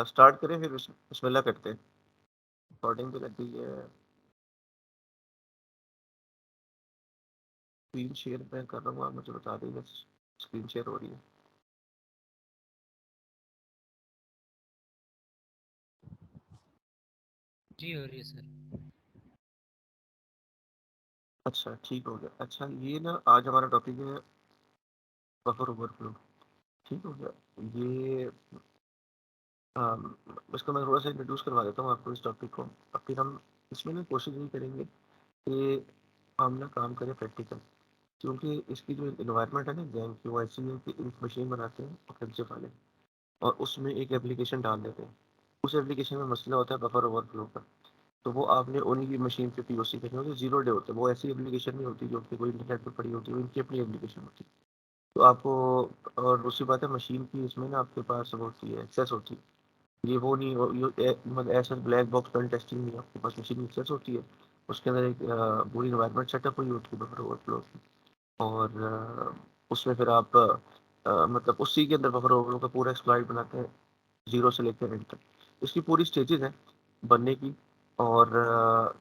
Start करें फिर बिस्मिल्लाह करते हैं। रिकॉर्डिंग भी लगी है। स्क्रीन शेयर मैं कर रहा हूँ, आप मुझे बता दीजिए स्क्रीन शेयर हो रही है। जी हो रही है सर। अच्छा ठीक हो गया। अच्छा ये ना आज हमारा टॉपिक है बफर ओवरफ्लो। ठीक हो गया। ये इसको मैं थोड़ा सा इंट्रोड्यूस करवा देता हूँ आपको इस टॉपिक को। और फिर हम इसमें ना कोशिश यही करेंगे कि हम ना काम करें प्रैक्टिकल, क्योंकि इसकी जो इन्वायरमेंट है ना एग्जाम की, वो ऐसी है कि एक मशीन बनाते हैं ऑफेंसिव वाले और उसमें एक एप्लीकेशन डाल देते हैं। उस एप्लीकेशन में मसला होता है बफर ओवरफ्लो का। तो वो आपने उन्हीं मशीन पे पीओसी करनी होती है, 0 डे होते हैं वो। ऐसी एप्लीकेशन नहीं होती जो कि कोई इंटरनेट पर पड़ी होती है, इनकी अपनी एप्लीकेशन होती है। तो आपको, और दूसरी बात है मशीन की इसमें ना आपके पास वो होती है एक्सेस होती है। ये वो नहीं मतलब ऐसा ब्लैक बॉक्स पेन टेस्टिंग नहीं, आपके पास मशीन एक्सेस होती है। उसके अंदर एक पूरी इन्वायरमेंट सेटअप हुई होती है बफर ओवरफ्लो की। और उसमें फिर आप मतलब उसी के अंदर बफर ओवरफ्लो का पूरा एक्सप्लॉइट बनाते हैं, 0 से लेकर एंड तक। इसकी पूरी स्टेजेस हैं बनने की। और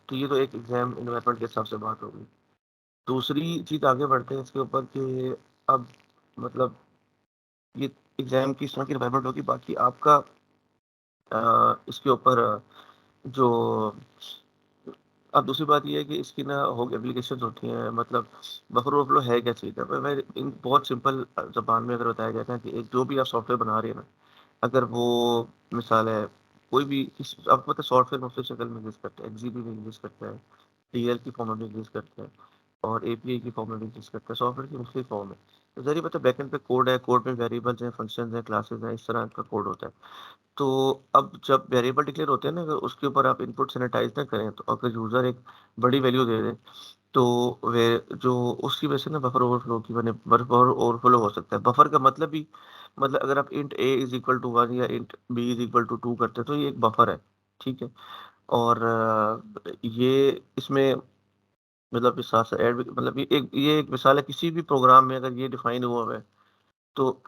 तो ये तो एक एग्जाम इन्वायरमेंट के हिसाब से बात होगी। दूसरी चीज़ आगे बढ़ते हैं इसके ऊपर कि अब मतलब ये एग्जाम की इस तरह की इन्वायरमेंट होगी। बाकी आपका इसके ऊपर जो अब दूसरी बात ये है कि इसकी ना हो एप्लीकेशन होती हैं। मतलब बफर ओवरफ्लो है क्या चीज़ है, मैं इन बहुत सिंपल जबान में अगर बताया जाता है कि एक जो भी आप सॉफ्टवेयर बना रहे हैं ना, अगर वो मिसाल है कोई भी आपको पता है सॉफ्टवेयर मुख्तलिफ शक्ल में एग्जिस्ट करता है। एक्सजीबी में एग्जिस्ट करता है, टीएल की फॉर्म में एग्जिस्ट करता है, और एपीआई की फॉर्म में एग्जिस्ट करता है। सॉफ्टवेयर की मुख्तलिफ फॉर्म है। तो जरिए पता है बैकएंड पे कोड है, कोड में वेरिएबल्स हैं, फंक्शंस हैं, क्लासेस हैं, इस तरह का कोड होता है। तो अब जब वेरिएबल डिक्लेयर होते हैं ना, अगर उसके ऊपर आप इनपुट सैनिटाइज ना करें, तो अगर यूजर एक बड़ी वैल्यू दे दे, तो वे जो उसकी वजह से ना बफर ओवरफ्लो की बने बफर ओवरफ्लो हो सकता है। बफर का मतलब भी, मतलब अगर आप int a is equal to 1 या int b is equal to 2 करते हैं, तो ये एक बफर है। ठीक है। और ये इसमें मतलब इस साथ से ऐड मतलब ये एक मिसाल है किसी भी प्रोग्राम में अगर ये डिफाइन हुआ हुआ है, तो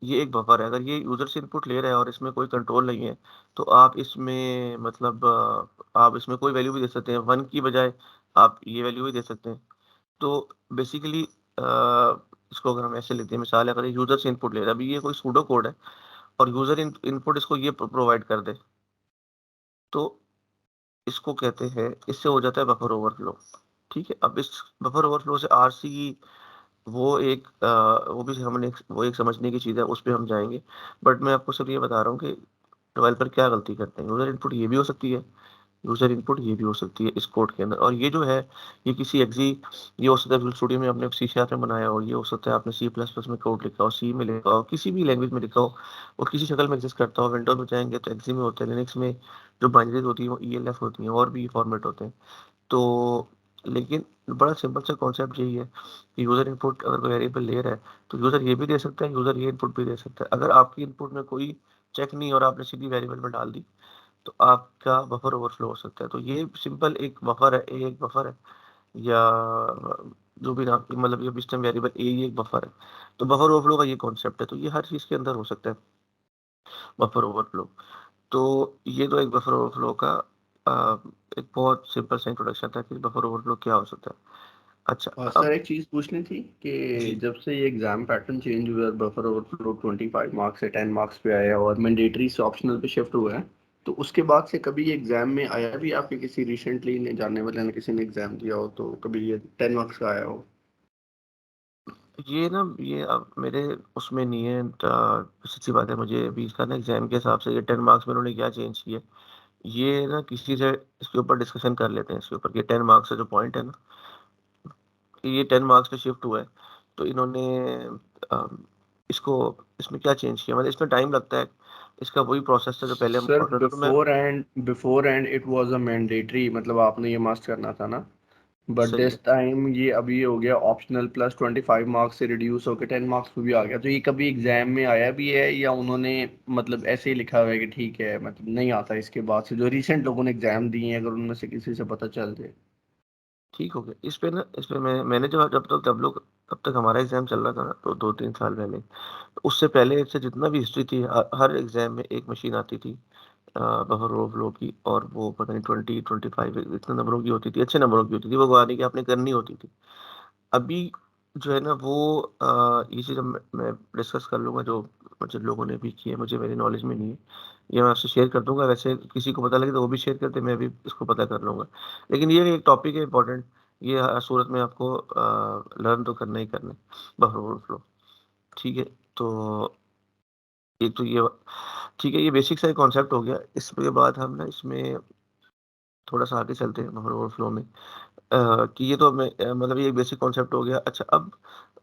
ये एक बफर है। अगर ये यूजर से इनपुट ले रहा है और इसमें कोई कंट्रोल नहीं है, तो आप इसमें मतलब आप इसमें कोई वैल्यू भी दे सकते हैं, 1 की बजाय आप ये वैल्यू भी दे सकते हैं। तो बेसिकली इसको अगर हम ऐसे लेते हैं, मिसाल है अगर यूजर से इनपुट ले रहा है, अभी ये कोई सूडो कोड है और यूजर इनपुट इसको ये प्रोवाइड कर दे, तो इसको कहते हैं, इससे हो जाता है बफर ओवरफ्लो। ठीक है। अब इस बफर ओवरफ्लो से आरसी वो एक वो भी हमने वो एक समझने की चीज़ है, उस पर हम जाएंगे। बट मैं आपको सिर्फ ये बता रहा हूँ कि डेवलपर क्या गलती करते हैं। यूजर इनपुट ये भी हो सकती है, यूजर इनपुट ये भी हो सकती है इस कोड के अंदर। और ये जो है, ये किसी एक्जी, ये हो सकता है विजुअल स्टूडियो में आपने सी शार्प में बनाया हो, ये हो सकता है आपने सी प्लस प्लस में कोड लिखा हो, सी में लिखा हो, किसी भी लैंग्वेज में लिखा हो, और किसी शक्ल में एग्जिस्ट करता हो। विंडोज में जाएंगे तो एक्जी में होता है, लिनक्स में जो बाइनरीज होती है वो ईएलएफ होती है, और भी फॉर्मेट होते हैं। तो लेकिन बड़ा सिंपल सा कॉन्सेप्ट यही है कि यूजर इनपुट अगर कोई वेरिएबल ले रहा है, तो यूजर ये भी दे सकता है, यूजर ये इनपुट भी दे सकता है। अगर आपकी इनपुट में कोई चेक नहीं और आपने सीधी वेरिएबल में डाल दी, तो आपका बफर ओवरफ्लो हो सकता है। तो ये सिंपल एक बफर है, ए एक बफर है, या जो भी नाम मतलब ये सिस्टम वेरिएबल ए ही एक बफर है। तो बफर ओवरफ्लो का ये कॉन्सेप्ट है। तो ये हर चीज के अंदर हो सकता है बफर ओवरफ्लो। तो ये तो एक बफर ओवरफ्लो का एक बहुत सिंपल सा इंट्रोडक्शन था कि बफर ओवरफ्लो क्या हो सकता है। अच्छा और अब सर एक चीज पूछनी थी कि जी, जब से ये एग्जाम पैटर्न चेंज हुआ है, बफर ओवरफ्लो 25 मार्क्स से 10 मार्क्स पे आया और मैंडेटरी से ऑप्शनल पे शिफ्ट हुआ है, तो उसके बाद से कभी एग्जाम में आया भी आपके किसी रिसेंटली ने जानने वाले ने किसी ने एग्जाम दिया हो तो कभी ये 10 मार्क्स का आया हो? ये ना ये अब मेरे उसमें नहीं है। सच्ची बात है, मुझे अभी इसका ना एग्जाम के हिसाब से ये 10 मार्क्स में उन्होंने क्या चेंज किया, ये ना किसी से इसके ऊपर डिस्कशन कर लेते हैं इसके ऊपर। ये 10 मार्क्स का जो पॉइंट है ना, ये 10 मार्क्स पे शिफ्ट हुआ है। तो इन्होंने अम, इसको इसमें क्या चेंज किया, मतलब इसमें टाइम लगता है। इसका वही प्रोसेस था जो पहले हम सर होता था। तो मैं before and it was a mandatory, मतलब आपने ये मस्ट करना था ना। बट सही है। दिस टाइम ये अभी हो गया ऑप्शनल, प्लस 25 मार्क्स से रिड्यूस होकर 10 मार्क्स पे भी आ गया। तो ये कभी एग्जाम में आया भी है या उन्होंने मतलब ऐसे ही लिखा हुआ है कि ठीक है, मतलब नहीं आता इसके बाद से जो रिसेंट लोगों ने एग्जाम दिए हैं, अगर उनमें से किसी से पता चल जाए? ठीक हो गया। इस पे मैंने जब तक हमारा एग्ज़ाम चल रहा था ना, तो 2-3 साल पहले, तो उससे पहले से जितना भी हिस्ट्री थी, हर एग्ज़ाम में एक मशीन आती थी बफर ओवरफ्लो की, और वो पता नहीं 20-25 इतने नंबरों की होती थी, अच्छे नंबरों की होती थी, वो गाने की आपने करनी होती थी। अभी जो है ना वो ये चीज़ अब मैं डिस्कस कर लूँगा, जो जिन लोगों ने भी की है, मुझे मेरी नॉलेज में नहीं है। ये मैं आपसे शेयर कर दूँगा, वैसे किसी को पता लगे तो वो भी शेयर कर दे, मैं भी इसको पता कर लूँगा। लेकिन ये एक टॉपिक है इम्पोर्टेंट, ये हर सूरत में आपको लर्न तो करना ही करना है, बफर ओवरफ्लो। ठीक है? तो एक तो ये ठीक है, ये बेसिक सा कॉन्सेप्ट हो गया। इसके बाद हम ना इसमें थोड़ा-सा आगे चलते हैं बफर ओवरफ्लो में। कि ये तो मतलब ये एक बेसिक कॉन्सेप्ट हो गया। अच्छा, अब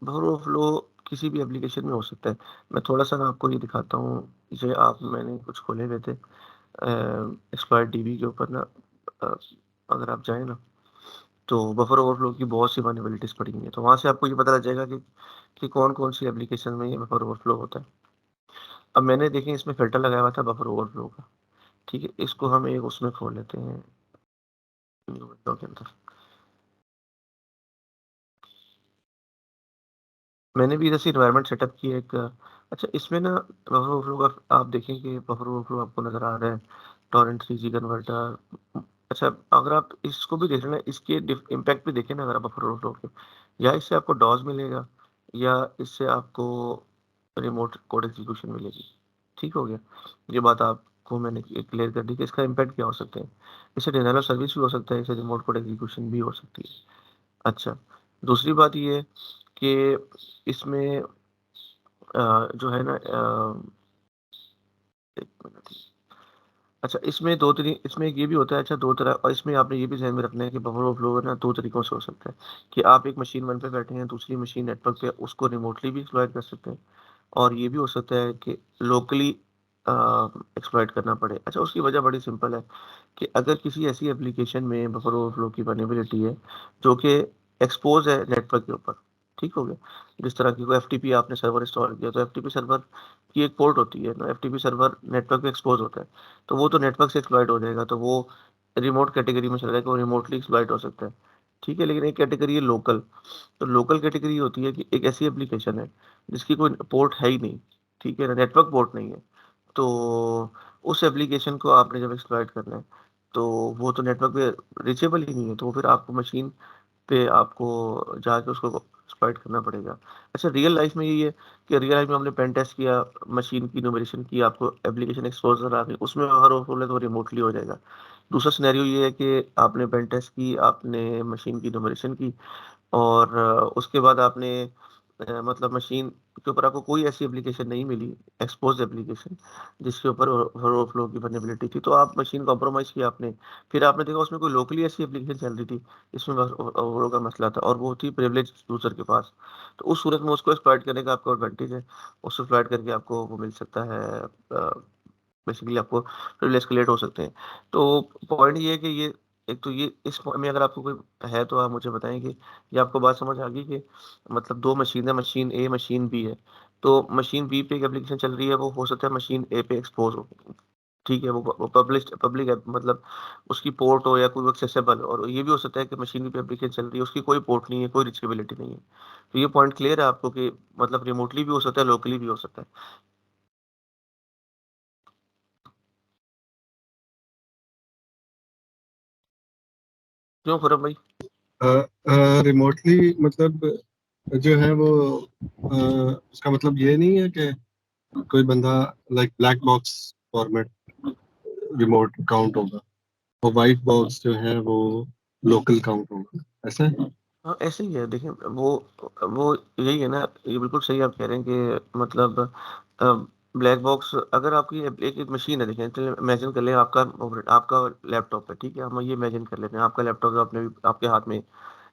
बफर ओवरफ्लो किसी भी एप्लीकेशन में हो सकता है। मैं थोड़ा-सा ना आपको ये दिखाता हूँ, ये आप मैंने कुछ खोले हुए थे एक्सप्लॉइट डीबी के ऊपर ना, अ, अगर आप जाएँ ना, तो बफर ओवरफ्लो की बहुत सी वल्नरेबिलिटीज़ पड़ी हुई हैं। तो वहाँ से आपको ये पता लग जाएगा कि कौन-कौन सी एप्लीकेशन में ये बफर ओवरफ्लो होता है। अब मैंने देखिए इसमें फ़िल्टर लगाया हुआ था बफर ओवरफ्लो का, ठीक है? इसको हम एक उसमें खोल लेते हैं, न्यू विंडो के अंदर। मैंने भी जैसे एनवायरनमेंट सेटअप की है एक। अच्छा, इसमें ना बफर ओवरफ्लो का आप देखें कि बफर ओवरफ्लो आपको नज़र आ रहा है, टॉरेंट 3G कन्वर्टर। अच्छा, अगर आप इसको भी देख रहे हैं ना, इसके इम्पैक्ट भी देखें ना, अगर आप बफर ओवरफ्लो के, या इससे आपको डॉज मिलेगा, या इससे आपको रिमोट कोड एग्जीक्यूशन मिलेगी। ठीक हो गया? ये बात आपको मैंने क्लियर कर दी कि इसका इम्पैक्ट क्या हो सकते हैं। इससे डिनायल ऑफ सर्विस भी हो सकता है, इससे रिमोट कोड एग्जीक्यूशन भी हो सकती है। अच्छा, दूसरी बात ये है कि इसमें जो है ना, 1 मिनट। अच्छा, इसमें एक ये भी होता है। अच्छा, 2 तरह, और इसमें आपने ये भी ध्यान में रखना है कि बफर ओवरफ्लो है ना 2 तरीकों से हो सकता है, कि आप एक मशीन 1 पे बैठे हैं, दूसरी मशीन नेटवर्क पे, उसको रिमोटली भी एक्सप्लॉइट कर सकते हैं, और ये भी हो सकता है कि लोकली अ, एक्सप्लॉइट करना पड़े। अच्छा, उसकी वजह बड़ी सिंपल है कि अगर किसी ऐसी एप्लीकेशन में बफर ओवरफ्लो की वल्नरेबिलिटी है, जो कि एक्सपोज़ है नेटवर्क के ऊपर, ठीक हो गया? जिस तरह की कोई एफ़टीपी आपने सर्वर इंस्टॉल किया, तो एफ़टीपी सर्वर की एक पोर्ट होती है ना, एफ़टीपी सर्वर नेटवर्क पे एक्सपोज़ होता है, तो वो तो नेटवर्क से एक्सप्लॉइट हो जाएगा, तो वो रिमोट कैटेगरी में चला जाएगा, वो रिमोटली एक्सप्लॉइट हो सकता है, ठीक है? लेकिन एक कैटेगरी है लोकल। तो लोकल कैटेगरी होती है कि एक ऐसी एप्लीकेशन है, जिसकी कोई पोर्ट है ही नहीं, ठीक है ना? नेटवर्क पोर्ट नहीं है। तो उस एप्लीकेशन को आपने जब एक्सप्लॉइट करना है, तो वो तो नेटवर्क पे रीचेबल ही नहीं है, तो फिर आपको मशीन पे आपको जाके उसको एक्सप्लॉइट करना पड़ेगा। अच्छा, रियल लाइफ़ में यही है कि रियल लाइफ़ में हमने पेन टेस्ट किया, मशीन की इन्यूमरेशन की, आपको एप्लीकेशन एक्सपोज़र आ गई, उसमें अगर ओवरफ्लो है तो रिमोटली हो जाएगा। दूसरा सिनेरियो ये है कि आपने पेन टेस्ट की, आपने मशीन की इन्यूमरेशन की, और उसके बाद आपने मतलब मशीन के ऊपर आपको कोई ऐसी एप्लीकेशन नहीं मिली, एक्सपोज़ एप्लीकेशन, जिसके ऊपर ओवरफ्लो की वल्नरेबिलिटी थी, तो आप मशीन कॉम्प्रोमाइज़ की आपने। फिर आपने देखा उसमें कोई लोकली ऐसी एप्लीकेशन चल रही थी, इसमें बस ओवरफ्लो का मसला था, और वो थी प्रिविलेज्ड यूज़र के पास। तो उस सूरत में उसको एक्सप्लॉइट करने का आपको एडवांटेज है। उसको एक्सप्लॉइट करके आपको वो मिल सकता है, बेसिकली आपको प्रिविलेज एस्केलेट हो सकते हैं। तो पॉइंट ये है कि ये एक तो ये इस में अगर आपको कोई है, तो आप मुझे बताएँ कि ये आपको बात समझ आ गई कि मतलब 2 मशीन है, मशीन ए, मशीन बी है। तो मशीन बी पे एक एप्लीकेशन चल रही है, वो हो सकता है मशीन ए पे एक्सपोज़ हो। ठीक है? वो पब्लिक है, मतलब उसकी पोर्ट हो या कोई एक्सेसिबल हो, और ये भी हो सकता है कि मशीन बी पे एप्लीकेशन चल रही है, उसकी कोई पोर्ट नहीं है, कोई रीचेबिलिटी नहीं है। तो ये पॉइंट क्लियर है आपको कि मतलब रिमोटली भी हो सकता है, लोकली भी हो सकता है। क्यों खुरम भाई? रिमोटली मतलब जो है वो उसका मतलब ये नहीं है कि कोई बंदा like black box format remote count होगा, और वाइट बॉक्स जो है वो लोकल काउंट होगा, ऐसा है? हाँ, ऐसे ही है। देखिए, वो यही है ना, ये बिल्कुल सही आप कह रहे हैं कि मतलब अ, ब्लैक बॉक्स अगर आपकी एक मशीन है, देखिए चलिए इमेजिन कर लें, आपका लैपटॉप है, ठीक है? हम ये इमेजिन कर लेते हैं, आपका लैपटॉप है, आपने आपके हाथ में,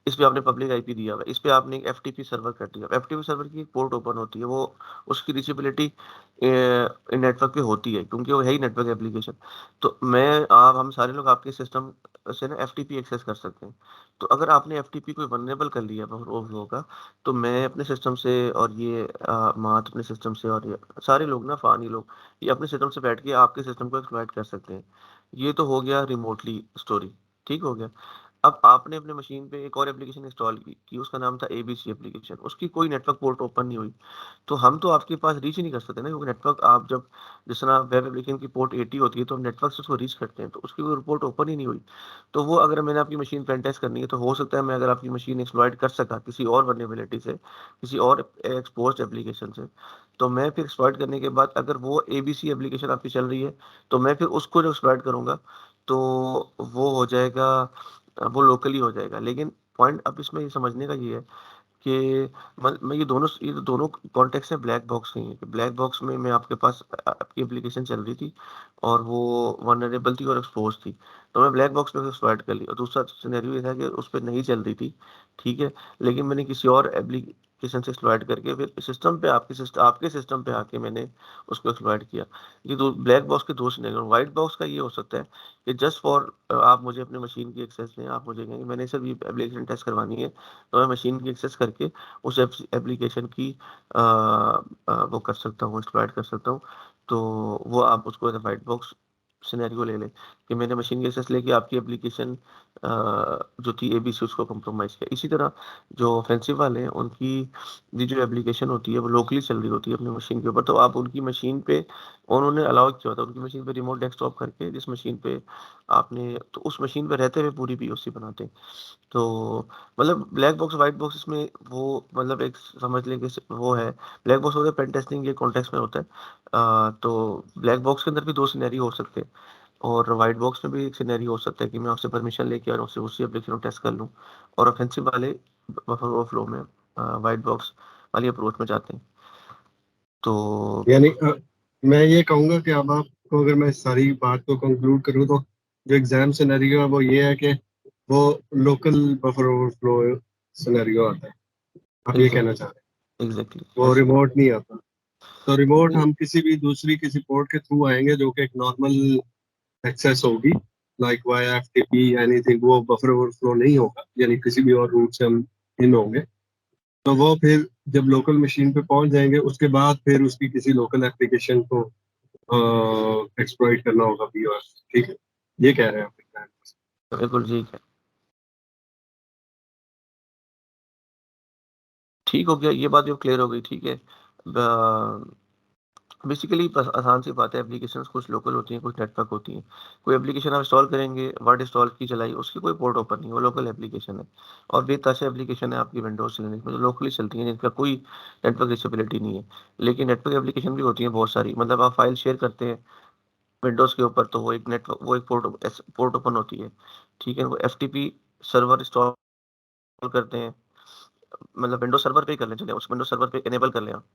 इस पे आपने पब्लिक आईपी दिया हुआ है, इस पे आपने एक एफटीपी सर्वर कर दिया। एफटीपी सर्वर की एक पोर्ट ओपन होती है, वो उसकी रीचेबिलिटी नेटवर्क पे होती है, क्योंकि वो है ही नेटवर्क एप्लीकेशन। तो हम सारे लोग आपके सिस्टम से ना एफटीपी एक्सेस कर सकते हैं। तो अगर आपने एफटीपी को वल्नरेबल कर लिया ओवरफ्लो का, तो मैं अपने सिस्टम से, और ये मात अपने सिस्टम से, और ये सारे लोग ना, फ़ानी लोग, ये अपने सिस्टम से बैठ के आपके सिस्टम को एक्सप्लॉइट कर सकते हैं। ये तो हो गया रिमोटली स्टोरी, ठीक हो गया। अब आपने अपने मशीन पे एक और एप्लीकेशन इंस्टॉल की, उसका नाम था एबीसी एप्लीकेशन, उसकी कोई नेटवर्क पोर्ट ओपन नहीं हुई, तो हम तो आपके पास रीच ही नहीं कर सकते ना, क्योंकि नेटवर्क आप जब जिस तरह वेब एप्लीकेशन की पोर्ट 80 होती है तो हम नेटवर्क से उसको रीच करते हैं, तो उसकी कोई पोर्ट ओपन ही नहीं हुई। तो वो अगर मैंने आपकी मशीन पेन टेस्ट करनी है, तो हो सकता है मैं अगर आपकी मशीन एक्सप्लॉइट कर सका किसी और वल्नरेबिलिटी से, किसी और एक्सपोज्ड एप्लीकेशन से, तो मैं फिर एक्सप्लॉइट करने के बाद अगर वो एबीसी एप्लीकेशन आपकी चल रही है, तो मैं फिर उसको जो एक्सप्लॉइट करूंगा, तो वो हो जाएगा, वो लोकली हो जाएगा। लेकिन पॉइंट अब इसमें ये समझने का ये है कि मैं ये दोनों कॉन्टेक्स्ट में ब्लैक बॉक्स नहीं है, कि ब्लैक बॉक्स में मैं आपके पास आपकी एप्लीकेशन चल रही थी और वो वनरेबल थी और एक्सपोज थी, तो मैं ब्लैक बॉक्स में एक्सप्लॉइट कर ली, और दूसरा सिनेरियो ये था कि उस पर नहीं चल रही थी, ठीक है, लेकिन मैंने किसी और एप्लीकेशन से एक्सप्लॉइट करके फिर सिस्टम पे आपके सिस्टम पे आके मैंने उसको एक्सप्लॉइट किया। ये दो ब्लैक बॉक्स के दो सिनेरियो। व्हाइट बॉक्स का ये हो सकता है कि जस्ट फॉर आप मुझे अपने मशीन की एक्सेस दें, आप मुझे कहेंगे मैंने सिर्फ ये एप्लीकेशन टेस्ट करवानी है, तो मैं मशीन की एक्सेस करके उस एप्लीकेशन की वो कर सकता हूँ, एक्सप्लॉइट कर सकता हूँ। तो वो आप उसको एज वाइट बॉक्स सिनेरियो ले लें कि मैंने मशीन की एक्सेस लेके आपकी एप्लीकेशन जो थी एबीसी उसको कंप्रोमाइज़ किया। इसी तरह जो ऑफेंसिव वाले हैं उनकी ये जो एप्लीकेशन होती है वो लोकली चल रही होती है अपनी मशीन के ऊपर, तो आप उनकी मशीन पे, उन्होंने अलाउ किया होता है उनकी मशीन पे रिमोट डेस्कटॉप करके, जिस मशीन पे आपने, तो उस मशीन पे रहते हुए पूरी पीओसी बनाते हैं। तो मतलब ब्लैक बॉक्स व्हाइट बॉक्स इसमें वो मतलब एक समझ लें कि वो है, ब्लैक बॉक्स होता है पेन टेस्टिंग के कॉन्टेक्स्ट में होता है। तो ब्लैक बॉक्स के अंदर भी दो सिनेरियो हो सकते हैं, और व्हाइट बॉक्स में भी एक सिनेरियो हो सकता है कि मैं आपसे परमिशन लेके और उससे उसी एप्लीकेशन को टेस्ट कर लूँ, और ऑफेंसिव वाले बफर ओवरफ्लो में व्हाइट बॉक्स वाली अप्रोच में जाते हैं। तो यानी मैं ये कहूंगा कि अब आपको, अगर मैं सारी बात को कंक्लूड करूँ, तो जो एग्जाम सिनेरियो है वो ये है कि वो लोकल बफर ओवरफ्लो सिनेरियो आता है, आप ये कहना चाह रहे एग्जैक्टली हैं, वो ऐसे ही। रिमोट नहीं आता। तो रिमोट नहीं, हम किसी भी दूसरी किसी पोर्ट के थ्रू आएंगे जो कि एक नॉर्मल एक्सेस होगी, लाइक वाया एफटीपी एनीथिंग, वो बफर ओवरफ्लो नहीं होगा, यानी किसी भी और रूट से हम इन होंगे। तो वो फिर जब लोकल मशीन पे पहुंच जाएंगे, उसके बाद फिर उसकी किसी लोकल एप्लीकेशन को एक्सप्लॉइट करना होगा पीओएस, ठीक है, ये कह रहे हैं आप। बिल्कुल ठीक है, ठीक हो गया, ये बात जो क्लियर हो गई, ठीक है। बेसिकली आसान सी बात है, एप्लीकेशंस कुछ लोकल होती हैं, कुछ नेटवर्क होती हैं। कोई एप्लीकेशन आप इंस्टॉल करेंगे, वर्ड इंस्टॉल की चलाई, उसकी कोई पोर्ट ओपन नहीं, वो लोकल एप्लीकेशन है। और बेताशा एप्लीकेशन है आपकी विंडोज लिनक्स में जो लोकली चलती हैं, जिनका कोई नेटवर्क रिचेबिलिटी नहीं है। लेकिन नेटवर्क एप्लीकेशन भी होती हैं बहुत सारी, मतलब आप फाइल शेयर करते हैं विंडोज के ऊपर, तो वो एक नेटवर्क, वो एक पोर्ट ओपन होती है, ठीक है। वो एफटीपी सर्वर इंस्टॉल करते हैं, मतलब विंडोज सर्वर पे ही कर लें, चलिए उस विंडोज सर्वर पे इनेबल कर लें आप,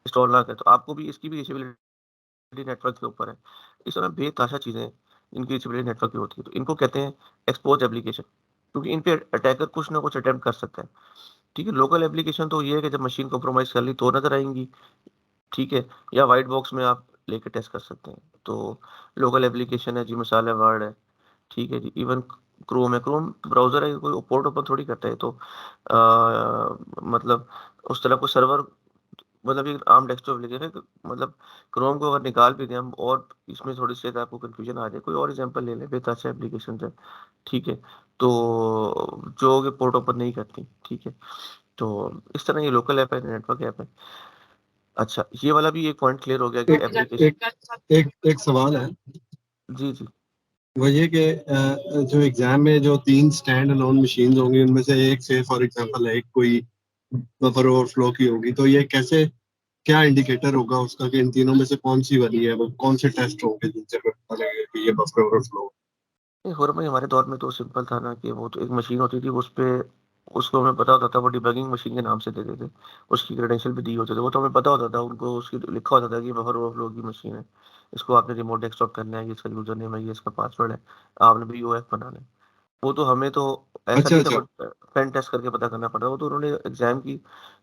इंस्टॉल ना करें, तो आपको भी इसकी भी रिचेबिलिटी नेटवर्क के ऊपर है। इस तरह बेतहाशा चीजें हैं, इनकी रिचेबिलिटी नेटवर्क की होती है, तो इनको कहते हैं एक्सपोज एप्लीकेशन, क्योंकि इन पे अटैकर कुछ ना कुछ अटेम्प्ट कर सकता है, ठीक है। लोकल एप्लीकेशन तो ये है कि जब मशीन कॉम्प्रोमाइज कर ली तो नजर आएंगी, ठीक है, या व्हाइट बॉक्स में आप लेके टेस्ट कर सकते हैं। तो लोकल एप्लीकेशन है जी, मिसाल है वर्ड है, ठीक है जी, इवन क्रोम है, क्रोम ब्राउजर है, कोई पोर्ट ओपन थोड़ी करता है, तो मतलब उस तरह को सर्वर, मतलब एक आम डेस्कटॉप एप्लीकेशन है, मतलब क्रोम को अगर निकाल भी दें हम, और इसमें थोड़ी सी आपको कंफ्यूजन आ जाए, कोई और एग्जांपल ले लें बेताशा एप्लीकेशन है, ठीक है, तो जो कि पोर्ट ओपन नहीं करती, ठीक है। तो इस तरह ये लोकल ऐप है, नेटवर्क ऐप है। अच्छा, ये वाला भी एक पॉइंट क्लियर हो गया कि एक एप्लीकेशन। एक एक एक सवाल है, जी जी। वो ये कि जो एग्जाम में जो 3 स्टैंड अलोन मशीन होंगी, उनमें से एक से फॉर एग्जांपल है एक कोई बफर ओवरफ्लो की होगी, तो ये कैसे, क्या इंडिकेटर होगा उसका कि इन तीनों में से कौन सी वाली है, वो कौन से टेस्ट होंगे जिनसे हमें पता लगेगा कि ये बफर ओवरफ्लो। हो रहा हमारे दौर में तो सिंपल था ना, कि वो तो एक मशीन होती थी, उस पे उसको हमें पता होता था, वो डिबगिंग मशीन के नाम से देते थे, उसकी क्रेडेंशियल भी दी होती थी, वो तो हमें पता होता था, उनको उसकी लिखा होता था कि बफर ओवरफ्लो की मशीन है, इसको आपने रिमोट डेस्कटॉप करना है, ये इसका यूजर नेम है, ये इसका पासवर्ड है, आपने भी यूएफ बनाना है। वो तो हमें तो ऐसा अच्छा नहीं था अच्छा। कोई पेन टेस्ट करके पता करना पड़ता, वो तो उन्होंने एग्जाम की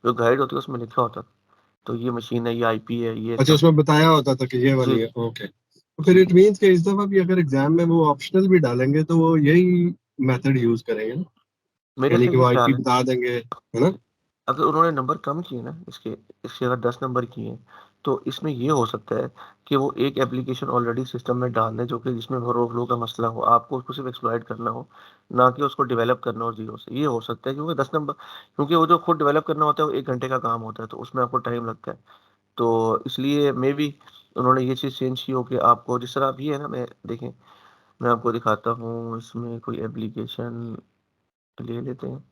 जो गाइड होती है उसमें लिखा होता था, तो ये मशीन है, ये आईपी है, ये अच्छा, इसका। उसमें बताया होता था कि ये जी वाली है, जी ओके। तो फिर जी। इट मींस कि इस दफा भी अगर एग्जाम में वो ऑप्शनल भी डालेंगे तो वो यही मेथड यूज करेंगे ना? मेरे यानी से कि ये वो आईपी ख्याल है, बता देंगे, है ना? अगर उन्होंने नंबर कम किए ना इसके इसके अगर 10 नंबर किए, तो इसमें ये हो सकता है कि वो एक एप्लीकेशन ऑलरेडी सिस्टम में डाल दें जो कि जिसमें ओवरफ्लो का मसला हो, आपको उसको सिर्फ एक्सप्लॉइट करना हो, ना कि उसको डेवलप करना हो जीरो से। ये हो सकता है क्योंकि 10 नंबर, क्योंकि वो जो खुद डेवलप करना होता है वो 1 घंटे का काम होता है, तो उसमें आपको टाइम लगता है। तो इसलिए मे बी उन्होंने ये चीज़ चेंज की हो कि आपको जिस तरह अभी है ना, मैं देखें, मैं आपको दिखाता हूँ, इसमें कोई एप्लीकेशन ले लेते हैं।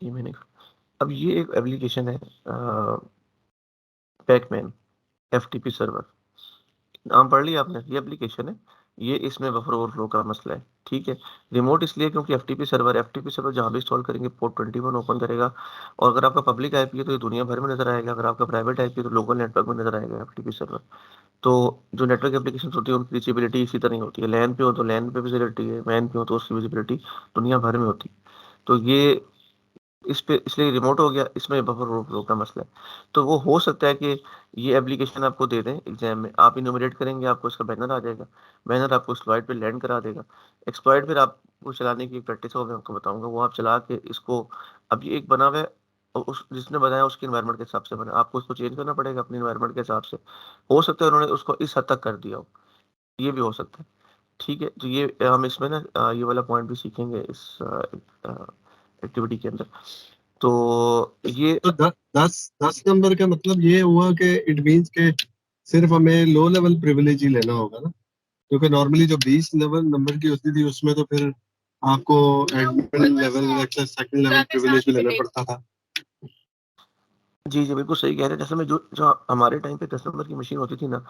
ये मैंने, अब ये एक एप्लीकेशन है पैकमैन एफटीपी सर्वर, नाम पढ़ लिया आपने? ये एप्लीकेशन है, ये इसमें बफर ओवरफ्लो का मसला है, ठीक है। रिमोट इसलिए क्योंकि एफटीपी सर्वर जहाँ भी इंस्टॉल करेंगे पोर्ट 21 ओपन करेगा, और अगर आपका पब्लिक आईपी है तो ये दुनिया भर में नजर आएगा, अगर आपका प्राइवेट आईपी है तो लोकल नेटवर्क में नजर आएगा एफटीपी सर्वर। तो जो नेटवर्क एप्लीकेशन होती है उनकी विजिबिलिटी इसी तरह ही होती है, लैन पे हो तो लैन पे विजिबिलिटी है, मैन पे हो तो उसकी विजिबिलिटी दुनिया भर में होती है। तो ये इस पे इसलिए रिमोट हो गया, इसमें बफर ओवरफ्लो का मसला है। तो वो हो सकता है कि ये एप्लीकेशन आपको दे दें एग्जाम में, आप इन्यूमरेट करेंगे, आपको इसका बैनर आ जाएगा, बैनर आपको स्लाइड पे लैंड करा देगा, एक्सप्लॉइट फिर आपको चलाने की प्रैक्टिस हो, मैं आपको बताऊंगा, वो आप चला के इसको, अब ये एक बना हुआ है और उस जिसने बनाया उसके इन्वायरमेंट के हिसाब से बना, आपको उसको चेंज करना पड़ेगा अपने इन्वायरमेंट के हिसाब से। हो सकता है उन्होंने उसको इस हद तक कर दिया हो, ये भी हो सकता है, ठीक है। तो ये हम इसमें ना ये वाला पॉइंट भी सीखेंगे इस एक्टिविटी के अंदर। तो ये तो 10 नंबर का मतलब ये हुआ कि इट मींस के सिर्फ हमें लो लेवल प्रिविलेज ही लेना होगा ना, क्योंकि नॉर्मली जो 20 लेवल नंबर की होती थी उसमें तो फिर आपको admin level access second level privilege भी लेना पड़ता था। जी, जी, बिल्कुल सही कह रहे हैं। जैसे मैं जो जो हमारे टाइम पे 10 नंबर की मशीन होती थी ना,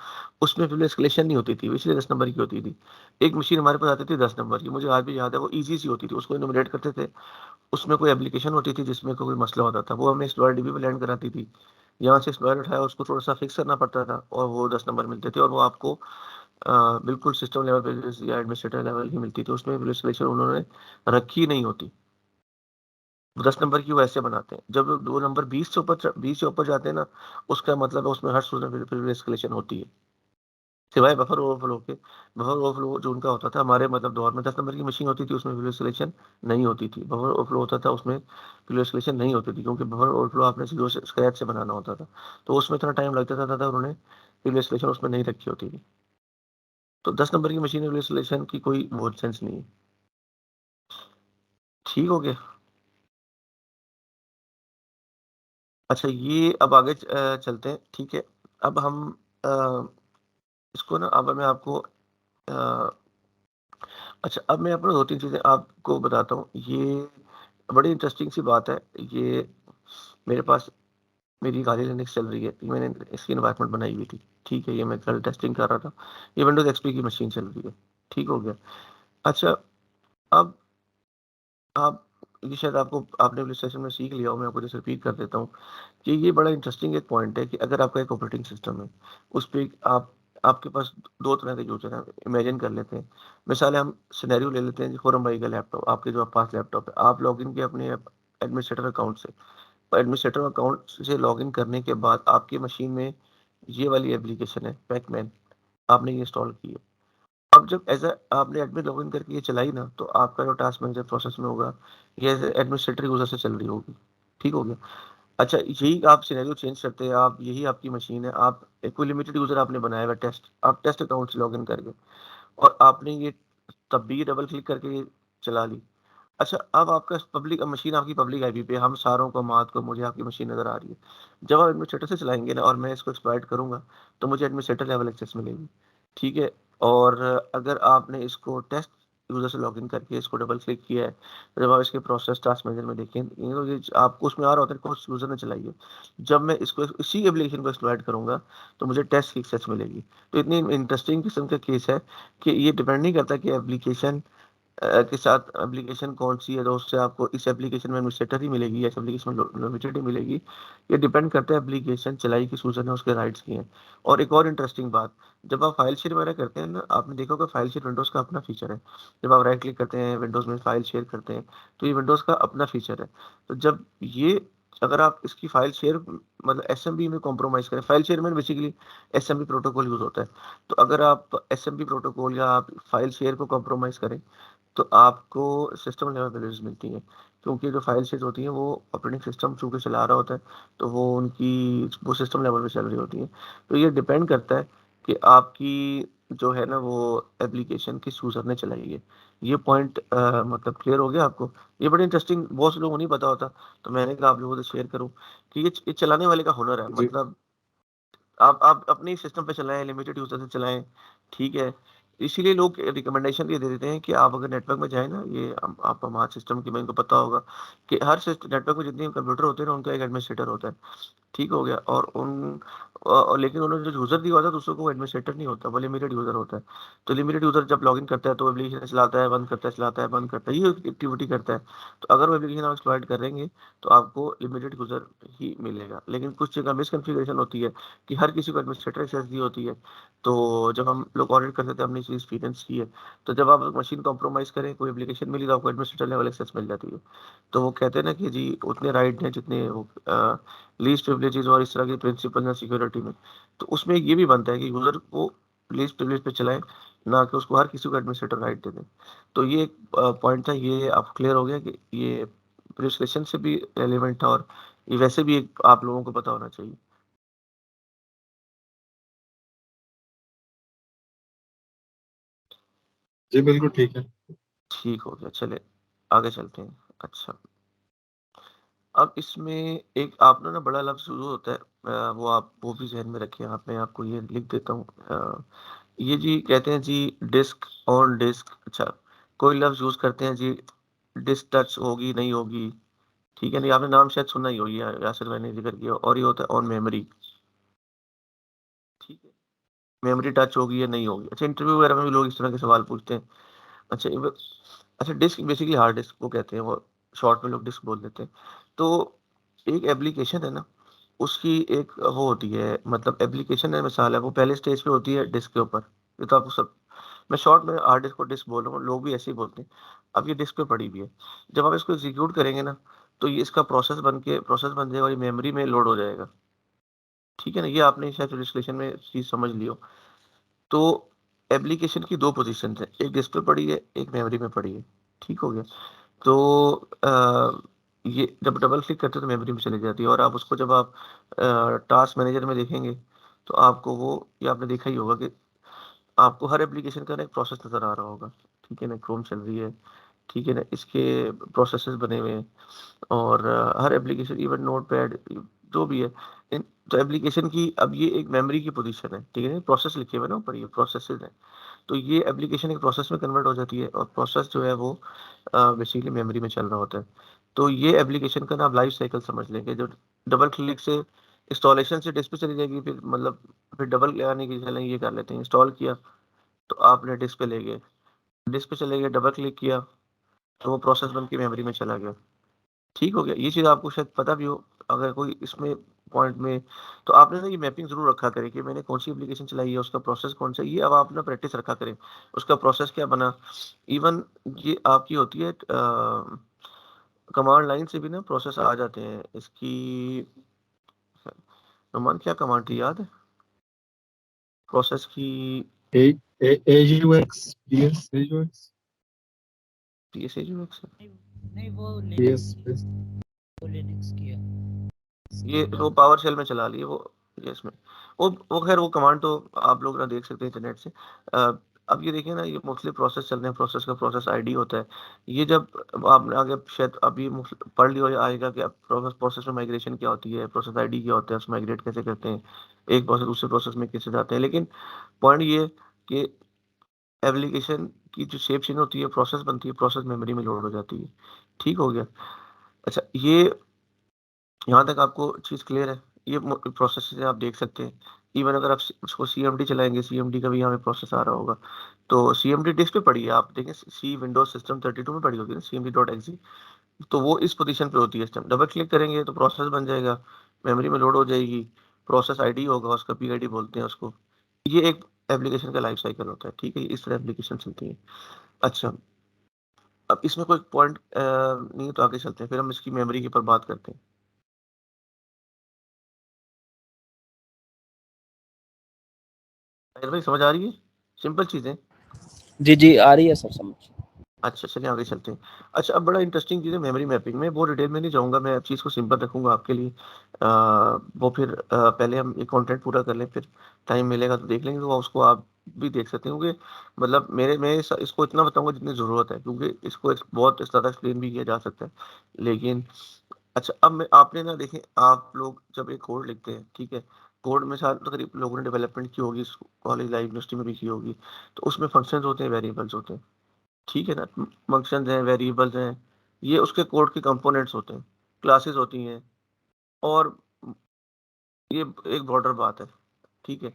उसमें फिर एस्केलेशन नहीं होती थी, इसलिए 10 नंबर की होती थी। एक मशीन हमारे पास आती थी 10 नंबर की, मुझे आज भी याद है, वो ईज़ी सी होती थी, उसको इन्यूमरेट करते थे, उसमें कोई एप्लीकेशन होती थी जिसमें कोई मसला होता था, वो हमें एक्सप्लॉयर डीबी पे लैंड कराती थी। यहाँ से एक्सप्लॉयर उठाया, उसको थोड़ा-सा फिक्स करना पड़ता था और वो 10 नंबर मिलते थे, और वो आपको बिल्कुल सिस्टम लेवल पे या एडमिनिस्ट्रेटर लेवल ही मिलती थी, उसमें एस्केलेशन उन्होंने रखी नहीं होती। 10 नंबर की वो ऐसे बनाते हैं। जब वो नंबर 20 से ऊपर जाते हैं ना, उसका मतलब है उसमें हर सूरत में फिर एस्केलेशन होती है। सिवाय बफर ओवरफ्लो के। बफर ओवरफ्लो जो उनका होता था हमारे मतलब दौर में 10 नंबर की मशीन होती थी, उसमें फिर एस्केलेशन नहीं होती थी। बफर ओवरफ्लो होता था, उसमें फिर एस्केलेशन नहीं होती थी, क्योंकि बफर ओवरफ्लो आपने ज़ीरो से स्क्रैच से बनाना होता था। तो उसमें इतना टाइम लगता था, उन्होंने फिर एस्केलेशन उसमें नहीं रखी होती थी। तो 10 नंबर की मशीन में एस्केलेशन की कोई वो सेंस नहीं है। ठीक हो गया? अच्छा, ये अब आगे चलते हैं, ठीक है। अब हम अ, इसको ना, अब मैं आपको अच्छा, अब मैं अपना 2-3 चीज़ें आपको बताता हूँ। ये बड़ी इंटरेस्टिंग सी बात है। ये मेरे पास मेरी गाड़ी लिनक्स चल रही है। मैंने इसकी एनवायरनमेंट बनाई हुई थी। ठीक है, ये मैं कल टेस्टिंग कर रहा था। ये विंडोज़ एक्सपी की मशीन चल रही है। ठीक हो गया। अच्छा, अब आप ये शायद आपने पुलिस स्टेशन में सीख लिया हो, मैं आपको जैसे रिपीट कर देता हूँ कि ये बड़ा इंटरेस्टिंग एक पॉइंट है कि अगर आपका एक ऑपरेटिंग सिस्टम है, उस पे आप आपके पास 2 तरह के यूज़र हैं, इमेजिन कर लेते हैं। मिसाल है, हम सिनेरियो ले लेते हैं कि खुरम भाई का लैपटॉप, आपके जो पास लैपटॉप है, आप लॉगिन किए अपने एडमिनिस्ट्रेटर अकाउंट से। और एडमिनिस्ट्रेटर अकाउंट से लॉगिन करने के बाद आपकी मशीन में ये वाली एप्लीकेशन है पैकमैन, आपने ये इंस्टॉल की है। अब जब एज़ आपने एडमिन लॉगिन करके ये चलाई ना, तो आपका जो टास्क मैनेजर प्रोसेस में होगा, ये एज़ एडमिनिस्ट्रेटर यूज़र से चल रही होगी। ठीक हो गया? अच्छा, यही आप सिनेरियो चेंज करते हैं, आप यही आपकी मशीन है, आप एक कोई लिमिटेड यूज़र आपने बनाया हुआ है टेस्ट, आप टेस्ट अकाउंट से लॉगिन करके, और आपने ये तब भी डबल क्लिक करके ये चला ली। अच्छा, अब आपका पब्लिक मशीन आपकी पब्लिक आईपी पे, हम सारों को, मात को, मुझे आपकी मशीन नज़र आ रही है। जब आप एडमिनिस्ट्रेटर से चलाएँगे ना और मैं इसको एक्सप्लॉइट करूँगा, तो मुझे एडमिनिस्ट्रेटर लेवल एक्सेस मिलेगी। ठीक है? और अगर आपने इसको टेस्ट यूज़र से लॉगिन करके इसको डबल क्लिक किया है, तो जब आप इसके प्रोसेस टास्क मैनेजर में देखें, ये आपको उसमें आ रहा होता है कौन यूज़र ने चलाई है। जब मैं इसको इसी एप्लीकेशन को एक्सप्लॉइट करूँगा, तो मुझे टेस्ट की एक्सेस मिलेगी। तो इतनी इंटरेस्टिंग किस्म का केस है कि ये डिपेंड नहीं करता कि एप्लीकेशन के साथ एप्लीकेशन कौन-सी है, तो उससे आपको इस एप्लीकेशन में एडमिनिस्ट्रेटर ही मिलेगी या इस एप्लीकेशन में लिमिटेड ही मिलेगी। ये डिपेंड करता है एप्लीकेशन चलाई किस यूज़र ने, उसके राइट्स क्या हैं। और एक और इंटरेस्टिंग बात, जब आप फाइल शेयर वगैरह करते हैं ना, आपने देखा होगा फाइल शेयर विंडोज़ का अपना फीचर है। जब आप राइट क्लिक करते हैं विंडोज़ में फाइल शेयर करते हैं, तो ये विंडोज़ का अपना फीचर है। तो जब ये अगर आप इसकी फाइल शेयर मतलब एसएमबी में कॉम्प्रोमाइज़ करें, फाइल शेयर में बेसिकली एसएमबी प्रोटोकॉल यूज़ होता है। तो अगर आप एसएमबी प्रोटोकॉल या आप फाइल शेयर को कॉम्प्रोमाइज़ करें, तो आपको सिस्टम लेवल वैल्यूज मिलती हैं, क्योंकि जो फाइल शेयर होती हैं वो ऑपरेटिंग सिस्टम चूंकि चला रहा होता है, तो वो सिस्टम लेवल पे चल रही होती है। तो ये डिपेंड करता है कि आपकी जो है ना वो एप्लीकेशन किस यूजर ने चलाई है। ये पॉइंट मतलब क्लियर हो गया आपको? ये बड़ी इंटरेस्टिंग, बहुत से लोगों को नहीं पता होता, तो मैंने कहा आप लोगों से शेयर करूं कि ये चलाने वाले का हुनर है। जी मतलब आप अपने सिस्टम पे चलाएं, लिमिटेड यूजर से चलाएं, ठीक है। इसीलिए लोग रिकमेंडेशन ये दे देते हैं कि आप अगर नेटवर्क में जाए ना, ये आप हमारे सिस्टम की को पता होगा कि हर नेटवर्क में जितने कंप्यूटर होते हैं ना, उनका एक एडमिनिस्ट्रेटर होता है, ठीक हो गया। और लेकिन उन्होंने जो यूजर दिया होता है दूसरों को, एडमिनिस्ट्रेटर नहीं होता, वो लिमिटेड यूजर होता है। तो लिमिटेड यूजर जब लॉगिन करता है तो एप्लीकेशन चलाता है, बंद करता है, चलाता है, बंद करता है, ये एक्टिविटी करता है। तो अगर वो एप्लीकेशन आप एक्सप्लॉइट करेंगे तो आपको लिमिटेड यूजर ही मिलेगा। लेकिन कुछ जगह मिसकंफिगरेशन होती है कि हर किसी को एडमिनिस्ट्रेटर एक्सेस दी होती है। तो जब हम लोग ऑडिट करते थे, हमने चीज एक्सपीरियंस की है, तो जब आप मशीन कॉम्प्रोमाइज करें, कोई एप्लीकेशन मिली, तो आपको एडमिनिस्ट्रेटर लेवल एक्सेस मिल जाती है। तो वो कहते हैं ना कि जी उतने राइट हैं जितने वो लीस्ट प्रिविलेजेस और इस तरह के प्रिंसिपल हैं सिक्योरिटी में। तो उसमें ये भी बनता है कि यूजर को लीस्ट प्रिविलेज पे चलाएं, ना कि उसको हर किसी को एडमिनिस्ट्रेटर राइट दे दें। तो ये एक पॉइंट था, ये आप क्लियर हो गया कि ये प्रिस्क्रिप्शन से भी रेलिवेंट है, और ये वैसे भी एक आप लोगों को पता होना चाहिए। जी बिल्कुल ठीक है। ठीक हो गया, चले आगे चलते हैं। अच्छा, अब इसमें एक आपने ना बड़ा लफ्ज यूज होता है, वो आप वो भी ज़हन में रखिए। आप, मैं आपको ये लिख देता हूँ। ये जी कहते हैं जी डिस्क ऑन डिस्क। अच्छा, कोई लफ्ज यूज करते हैं जी, डिस्क टच होगी नहीं होगी, ठीक है। नहीं, आपने नाम शायद सुना ही होगी, यासिर मैंने जिक्र किया, और ये होता है ऑन मेमोरी, ठीक है। मेमोरी टच होगी या नहीं होगी। अच्छा, इंटरव्यू वगैरह में भी लोग इस तरह के सवाल पूछते हैं। अच्छा अच्छा, डिस्क बेसिकली हार्ड डिस्क को कहते हैं, वो शॉर्ट में लोग डिस्क बोल देते हैं। तो एक एप्लीकेशन है ना, उसकी एक वो होती है, मतलब एप्लीकेशन है, मिसाल है, वो पहले स्टेज पे होती है डिस्क के ऊपर। ये तो आपको सब, मैं शॉर्ट में हार्ड डिस्क को डिस्क बोल रहा हूँ, लोग भी ऐसे ही बोलते हैं। अब ये डिस्क पे पड़ी हुई है, जब आप इसको एग्जीक्यूट करेंगे ना, तो ये इसका प्रोसेस बन जाएगा और ये मेमोरी में लोड हो जाएगा, ठीक है ना। ये आपने शायद रजिस्ट्रेशन में चीज समझ लियो। तो एप्लीकेशन की दो पोजीशन है, एक डिस्क पे पड़ी है, एक मेमोरी में पड़ी है, ठीक हो गया। तो ये जब डबल क्लिक करते हैं तो मेमोरी में चली जाती है, और आप उसको जब आप टास्क मैनेजर में देखेंगे, तो आपको वो, ये आपने देखा ही होगा कि आपको हर एप्लीकेशन का ना एक प्रोसेस नजर आ रहा होगा, ठीक है ना। क्रोम चल रही है, ठीक है ना, इसके प्रोसेसेस बने हुए हैं। और हर एप्लीकेशन, इवन नोटपैड, जो भी है, इन तो एप्लीकेशन की अब ये एक मेमोरी की पोजीशन है, ठीक है। प्रोसेस लिखे हुए ना ऊपर, ये प्रोसेसेस है। तो ये एप्लीकेशन एक प्रोसेस में कन्वर्ट हो जाती है, और प्रोसेस जो है वो बेसिकली मेमोरी में चल रहा होता है। तो ये एप्लीकेशन का ना आप लाइफ साइकिल समझ लेंगे, जो डबल क्लिक से इंस्टॉलेशन से डिस्क पे चली जाएगी, फिर मतलब फिर डबल लगाने की, चलें ये कर लेते हैं, इंस्टॉल किया तो आपने डिस्क पे ले गए, डिस्क पे चले गए, डबल क्लिक किया तो वो प्रोसेस बन के मेमोरी में चला गया, ठीक हो गया। ये चीज़ आपको शायद पता भी हो, अगर कोई इसमें पॉइंट में, तो आपने ना ये मैपिंग जरूर रखा करें कि मैंने कौन सी एप्लीकेशन चलाई है, उसका प्रोसेस कौन सा है। ये अब आप ना प्रैक्टिस रखा करें, उसका प्रोसेस क्या बना। इवन ये आपकी होती है कमांड लाइन से भी ना प्रोसेस आ जाते हैं इसकी। नुमान क्या कमांड थी याद है प्रोसेस की? ए ए AUX PS AUX पीएसएजीएक्स, नहीं नहीं, वो PS लिनक्स की, वो लिनक्स की है। ये वो पावर शेल में चला लिए वो, ये इसमें वो खैर वो कमांड तो आप लोग ना देख सकते हैं इंटरनेट से। अब ये देखिए ना, ये मोस्टली प्रोसेस चल रहे हैं, प्रोसेस का प्रोसेस आईडी होता है। ये जब आपने आगे शायद अभी पढ़ लिया हो, आएगा कि प्रोसेस प्रोसेस में माइग्रेशन क्या होती है, प्रोसेस आईडी क्या होता है, उसमें माइग्रेट कैसे करते हैं, एक प्रोसेस दूसरे प्रोसेस में कैसे जाते हैं। लेकिन पॉइंट ये है कि एप्लीकेशन की जो शेप चेंज होती है, प्रोसेस बनती है, प्रोसेस मेमोरी में लोड हो जाती है, ठीक हो गया। अच्छा, ये यहाँ तक आपको चीज़ क्लियर है? ये प्रोसेस से आप देख सकते हैं। इवन अगर आप उसको सीएमडी चलाएंगे, सीएमडी का भी यहाँ पे प्रोसेस आ रहा होगा। तो सीएमडी डिस्क पे पड़ी है, आप देखें, सी विंडोज सिस्टम 32 में पड़ी होगी ना सीएमडी डॉट एक्सी। तो वो इस पोजीशन पे होती है। सिस्टम डबल क्लिक करेंगे तो प्रोसेस बन जाएगा, मेमोरी में लोड हो जाएगी, प्रोसेस आईडी होगा उसका, पीआईडी बोलते हैं उसको। ये एक एप्लीकेशन का लाइफ साइकिल होता है, ठीक है। इस तरह एप्लीकेशन चलती है। अच्छा, अब इसमें कोई पॉइंट नहीं है तो आगे चलते हैं, फिर हम इसकी मेमोरी के ऊपर बात करते हैं। भाई समझ आ रही है? सिंपल चीजें। जी जी, आ रही है सर समझ। अच्छा, चलिए आगे चलते हैं। अच्छा, अब बड़ा इंटरेस्टिंग चीज़ है मेमोरी मैपिंग में, बहुत डिटेल में नहीं जाऊँगा, मैं चीज़ को सिंपल रखूँगा आपके लिए। वो फिर पहले हम ये कंटेंट पूरा कर लें, फिर टाइम मिलेगा तो देख लेंगे, तो उसको आप भी देख सकते हैं, क्योंकि मतलब मैं इसको इतना बताऊँगा जितनी ज़रूरत है, क्योंकि इसको बहुत ज़्यादा एक्सप्लेन भी किया जा सकता है। लेकिन अच्छा, अब मैं आपने ना देखें, आप लोग जब एक कोड लिखते हैं, ठीक है? कोड में शायद तकरीब लोगों ने डेवलपमेंट की होगी, कॉलेज लाइफ यूनिवर्सिटी में भी की होगी, तो उसमें फंक्शंस होते हैं, वेरिएबल्स होते हैं। ठीक है ना? फंक्शंस हैं, वेरिएबल्स हैं, ये उसके कोड के कंपोनेंट्स होते हैं, क्लासेस होती हैं, और ये एक ब्रॉडर बात है, ठीक है?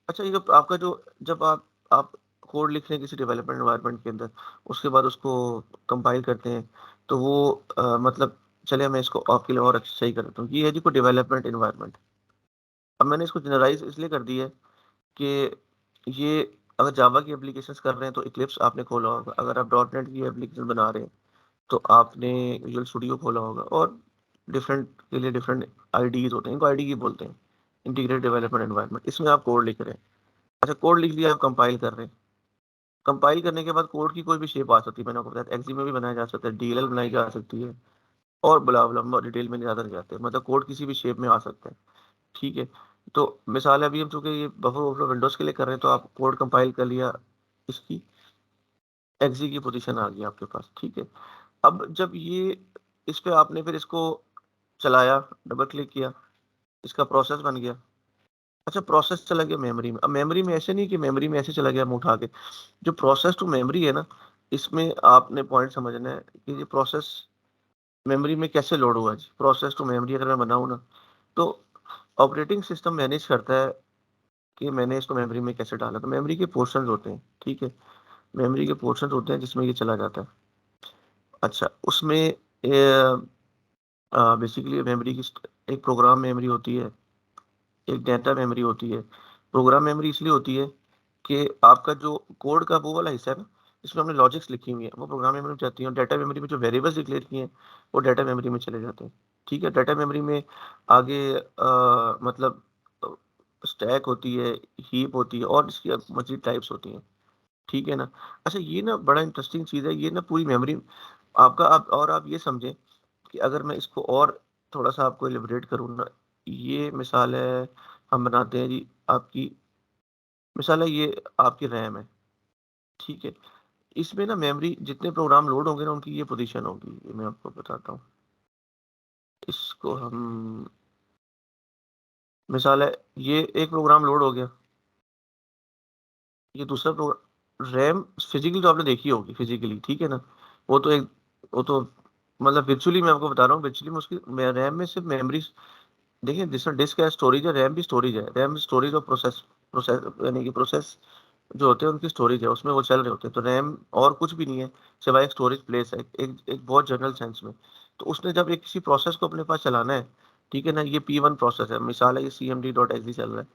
अच्छा, ये जब आप कोड लिख रहे हैं किसी डेवलपमेंट एनवायरनमेंट के अंदर, उसके बाद उसको कंपाइल करते हैं, तो वो मतलब चलिए मैं इसको आपके लिए और सही कर देता हूँ। ये है जी कोई डेवलपमेंट एनवायरनमेंट। अब मैंने इसको जनरलाइज़ इसलिए कर दी है कि ये अगर जावा की एप्लीकेशंस कर रहे हैं तो इक्लिप्स आपने खोला होगा, अगर आप डॉट नेट की एप्लीकेशन बना रहे हैं तो आपने विजुअल स्टूडियो खोला होगा, और डिफरेंट के लिए डिफरेंट आईडीज़ होते हैं, इनको आईडीई बोलते हैं, इंटीग्रेटेड डेवलपमेंट एनवायरनमेंट। इसमें आप कोड लिख रहे हैं। अच्छा, कोड लिख लिया, आप कंपाइल कर रहे हैं। कंपाइल करने के बाद कोड की कोई भी शेप आ सकती है, मैंने आपको बताया एक्सी में भी बनाया जा सकता है, डीएलएल बनाई जा सकती है, और लंबा डिटेल में ज़्यादा नहीं जाते, मतलब कोड किसी भी शेप में आ सकता है, ठीक है? तो मिसाल है, अभी हम चूँकि ये बफर ओवरफ्लो विंडोज़ के लिए कर रहे हैं, तो आप कोड कंपाइल कर लिया, इसकी एक्सी की पोज़ीशन आ गई आपके पास, ठीक है? अब जब ये इस पे आपने फिर इसको चलाया, डबल क्लिक किया, इसका प्रोसेस बन गया। अच्छा, प्रोसेस चला गया मेमोरी में। अब मेमोरी में ऐसे नहीं कि मेमोरी में ऐसे चला गया मुँह उठा के। जो प्रोसेस टू मेमोरी है ना, इसमें आपने पॉइंट समझना है कि ये प्रोसेस मेमोरी में कैसे लोड हुआ जी। प्रोसेस टू मेमोरी अगर मैं बनाऊँ ना, तो ऑपरेटिंग सिस्टम मैनेज करता है कि मैंने इसको मेमोरी में कैसे डाला। तो मेमोरी के पोर्शंस होते हैं, ठीक है? मेमोरी के पोर्शंस होते हैं जिसमें ये चला जाता है। अच्छा, उसमें बेसिकली मेमोरी की एक प्रोग्राम मेमोरी होती है, एक डेटा मेमोरी होती है। प्रोग्राम मेमोरी इसलिए होती है कि आपका जो कोड का वो वाला हिस्सा है ना, जिसमें हमने लॉजिक्स लिखी हुई है, वो प्रोग्राम मेमोरी में जाती है, और डेटा मेमोरी में जो वेरिएबल्स डिक्लेयर किए हैं, वो डेटा मेमोरी में चले जाते हैं। ठीक है? डेटा मेमोरी में आगे मतलब स्टैक होती है, हीप होती है, और इसकी मज़ीद टाइप्स होती हैं। ठीक है ना? अच्छा, ये ना बड़ा इंटरेस्टिंग चीज़ है, ये ना पूरी मेमोरी आप ये समझें कि अगर मैं इसको और थोड़ा-सा आपको इलैबोरेट करूँ ना, ये मिसाल है, हम बनाते हैं जी आपकी मिसाल है, ये आपकी रैम है, ठीक है? इसमें ना मेमोरी जितने प्रोग्राम लोड होंगे ना, उनकी ये पोज़ीशन होगी, ये मैं आपको बताता हूँ। इसको हम मिसाल है, ये एक प्रोग्राम लोड हो गया, ये दूसरा रैम फिज़िकली तो आपने देखी होगी फिज़िकली, ठीक है ना? वो तो एक वो तो मतलब वर्चुअली मैं आपको बता रहा हूँ, वर्चुअली में उसकी रैम में सिर्फ़ मेमोरीज़ देखिए, जिसमें डिस्क है, स्टोरेज है, रैम भी स्टोरेज है। रैम स्टोरेज और प्रोसेस प्रोसेस यानी कि प्रोसेस जो होते हैं उनकी स्टोरेज है, उसमें वो चल रहे होते हैं। तो रैम और कुछ भी नहीं है, सिवाय एक स्टोरेज प्लेस है, एक बहुत जनरल सेंस में। तो उसने जब एक किसी प्रोसेस को अपने पास चलाना है, ठीक है ना? ये P1 प्रोसेस है, मिसाल है ये cmd.exe चल रहा है,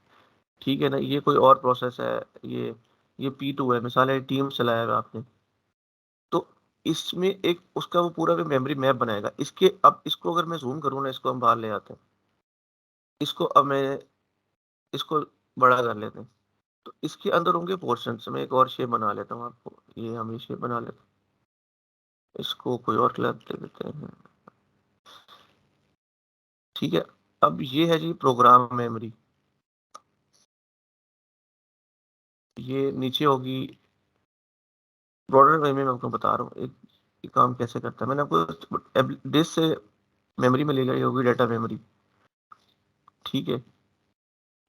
ठीक है ना? ये कोई और प्रोसेस है, ये P2 है, मिसाल है टीम्स चलाया हुआ आपने। तो इसमें एक उसका वो पूरा भी मेमोरी मैप बनाएगा। अब इसको अगर मैं ज़ूम करूँ ना, इसको हम बाहर ले आते हैं। इसको अब मैं इसको बड़ा कर लेते हैं। तो इसके अंदर होंगे पोर्शंस। मैं एक और शेप बना लेता हूँ आपको। ये हम ये शेप बना लेते हैं। इसको कोई और कलर दे देते हैं। ठीक है। अब ये है जी प्रोग्राम मेमोरी। ये नीचे होगी ब्रॉडर वे में मैं आपको बता रहा हूँ ये काम कैसे करता है। मैंने आपको डिस्क से मेमोरी में ले लिया, ये होगी डाटा मेमोरी। ठीक है।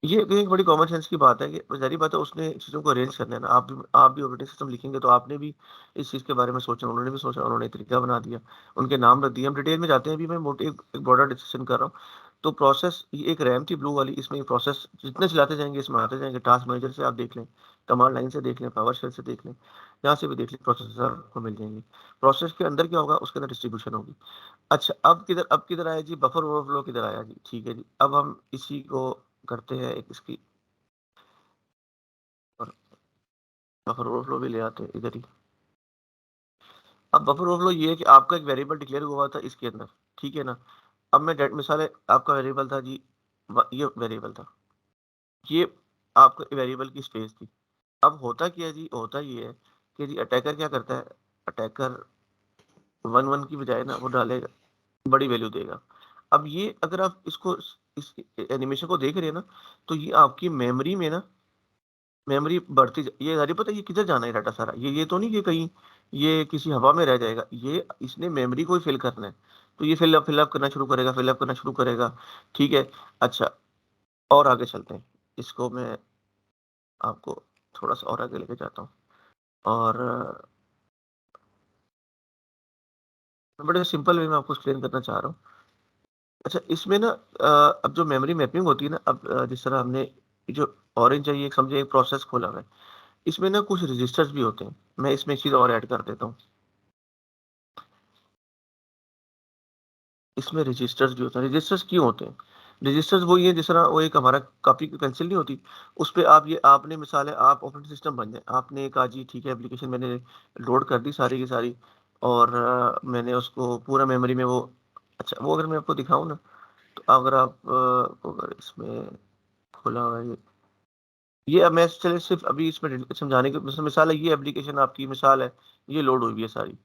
ये एक बड़ी कॉमन सेंस की बात है कि ज़ाहिर बात है उसने चीज़ों को अरेंज करना है ना। आप भी ऑपरेटिंग सिस्टम लिखेंगे तो आपने भी इस चीज़ के बारे में सोचा, उन्होंने भी सोचा, उन्होंने एक तरीका बना दिया, उनके नाम रख दिए। हम डिटेल में जाते हैं, अभी मैं मोटे एक ब्रॉडर डिस्कशन कर रहा हूँ। तो प्रोसेस ये एक रैम थी ब्लू वाली, इसमें प्रोसेस जितने चलाते जाएँगे इसमें आते जाएँगे। टास्क मैनेजर से आप देख लें, कमांड लाइन से देख लें, पावर शेल से देख लें, जहाँ से भी देख लें प्रोसेसर आपको मिल जाएँगे। प्रोसेस के अंदर क्या होगा, उसके अंदर डिस्ट्रीब्यूशन होगी। अच्छा, अब किधर आया जी, बफर ओवरफ्लो किधर आया जी? ठीक है जी। अब हम इसी को करते हैं एक इसकी और बफर ओवरफ्लो भी ले आते हैं इधर ही। अब बफर ओवरफ्लो ये है कि आपका एक वेरिएबल डिक्लेयर हुआ था इसके अंदर, ठीक है ना? अब मैं डेट मिसाल है आपका वेरिएबल था जी, ये वेरिएबल था, ये आपका वेरिएबल की स्पेस थी। अब होता क्या है जी, होता ये है कि जी अटैकर क्या करता है, अटैकर 1-1 की बजाय ना वो डालेगा, बड़ी वैल्यू देगा। अब ये अगर आप इसको इस एनिमेशन को देख रहे हैं ना, तो ये आपकी मेमोरी में ना मेमोरी बढ़ती ये सारी पता है ये किधर जाना है डाटा सारा? ये तो नहीं कि कहीं ये किसी हवा में रह जाएगा। ये इसने मेमोरी को ही फिल करना है। तो ये फिल अप करना शुरू करेगा, फिल अप करना शुरू करेगा। ठीक है? अच्छा, और आगे चलते हैं। इसको मैं आपको थोड़ा-सा और आगे लेके जाता हूँ और बड़े सिंपल वे में आपको एक्सप्लेन करना चाह रहा हूँ। अच्छा, इसमें ना अब जो मेमोरी मैपिंग होती है ना, अब जिस तरह हमने ये जो ऑरेंज है, ये समझिए एक प्रोसेस खोला हुआ है। इसमें ना कुछ रजिस्टर्स भी होते हैं। मैं इसमें एक चीज़ और ऐड कर देता हूँ। इसमें रजिस्टर्स भी होते हैं। रजिस्टर्स क्यों होते हैं? रजिस्टर्स वही है जिस तरह वो एक हमारा कॉपी की पेंसिल नहीं होती, उस पे आप ये आपने मिसाल है आप ऑपरेटिंग सिस्टम बन जाए। आपने कहा जी ठीक है एप्लीकेशन मैंने लोड कर दी सारी की सारी और मैंने उसको पूरा मेमोरी में वो अच्छा वो अगर मैं आपको दिखाऊँ ना, तो अगर आप अगर इसमें खुला हुआ है ये अब मैं चलिए सिर्फ़ अभी इसमें समझाने की मिसाल है, ये एप्लीकेशन आपकी मिसाल है, ये लोड हुई हुई है सारी।